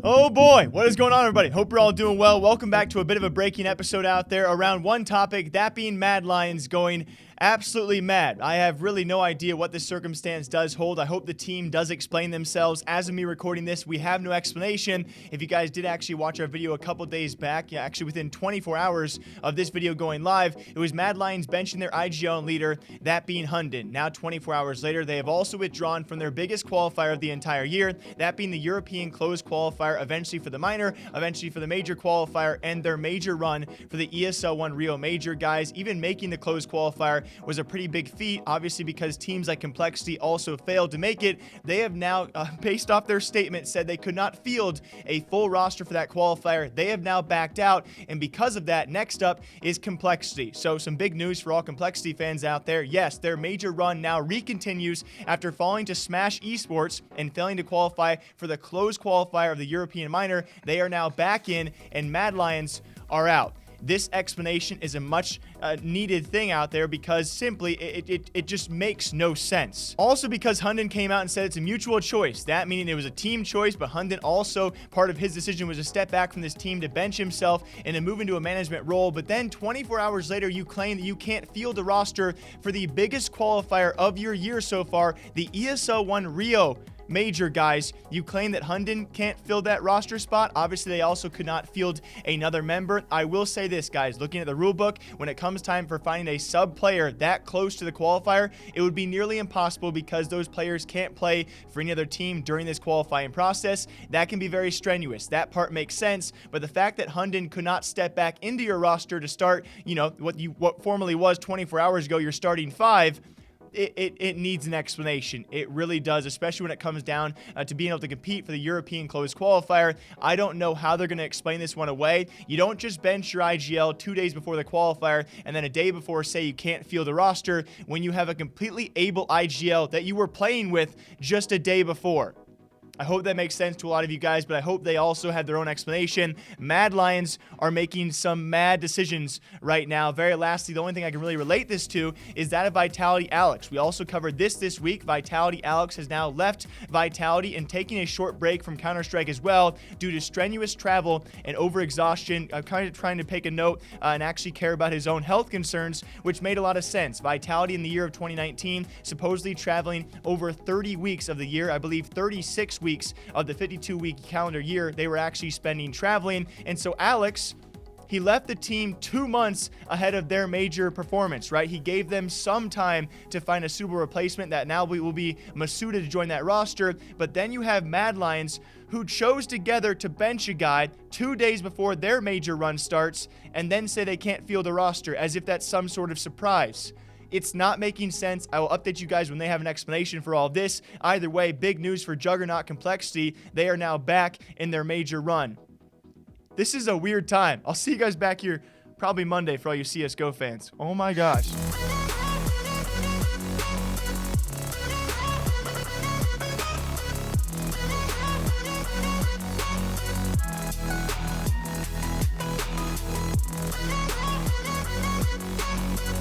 Oh boy, what is going on, everybody? Hope you're all doing well. Welcome back to a bit of a breaking episode out there around one topic, that being Mad Lions going absolutely mad. I have really no idea what this circumstance does hold. I hope the team does explain themselves. As of me recording this, we have no explanation. If you guys did actually watch our video a couple days back, actually within 24 hours of this video going live, it was Mad Lions benching their IGL leader, that being Hunden. Now 24 hours later, they have also withdrawn from their biggest qualifier of the entire year, that being the European closed qualifier, eventually for the minor, eventually for the major qualifier, and their major run for the ESL 1 Rio Major. Guys, even making the closed qualifier was a pretty big feat, obviously, because teams like Complexity also failed to make it. They have now, based off their statement, said they could not field a full roster for that qualifier. They have now backed out, and because of that, next up is Complexity. So some big news for all Complexity fans out there. Yes, their major run now recontinues after falling to Smash Esports and failing to qualify for the closed qualifier of the European minor. They are now back in, and Mad Lions are out. This explanation is a much needed thing out there because simply it just makes no sense. Also, because Hunden came out and said it's a mutual choice, that meaning it was a team choice, but Hunden also, part of his decision was to step back from this team to bench himself and to move into a management role. But then 24 hours later, you claim that you can't field the roster for the biggest qualifier of your year so far, the ESL 1 Rio Major. Guys, you claim that Hunden can't fill that roster spot. Obviously, they also could not field another member. I will say this, guys, looking at the rule book, when it comes time for finding a sub player that close to the qualifier, it would be nearly impossible because those players can't play for any other team during this qualifying process. That can be very strenuous. That part makes sense, but the fact that Hunden could not step back into your roster to start, what formerly was 24 hours ago, your starting five, it needs an explanation. It really does, especially when it comes down to being able to compete for the European closed qualifier. I don't know how they're going to explain this one away. You don't just bench your IGL 2 days before the qualifier and then a day before say you can't field the roster when you have a completely able IGL that you were playing with just a day before. I hope that makes sense to a lot of you guys, but I hope they also had their own explanation. Mad Lions are making some mad decisions right now. Very lastly, the only thing I can really relate this to is that of Vitality Alex. We also covered this week. Vitality Alex has now left Vitality and taking a short break from Counter-Strike as well due to strenuous travel and overexhaustion. I'm kind of trying to take a note and actually care about his own health concerns, which made a lot of sense. Vitality in the year of 2019, supposedly traveling over 30 weeks of the year, I believe 36 weeks of the 52-week calendar year they were actually spending traveling. And so Alex, he left the team 2 months ahead of their major performance, right? He gave them some time to find a suitable replacement that now will be Masuda to join that roster. But then you have Mad Lions, who chose together to bench a guy 2 days before their major run starts and then say they can't field the roster as if that's some sort of surprise. It's not making sense. I will update you guys when they have an explanation for all of this. Either way, big news for Juggernaut Complexity. They are now back in their major run. This is a weird time. I'll see you guys back here probably Monday for all you CSGO fans. Oh my gosh.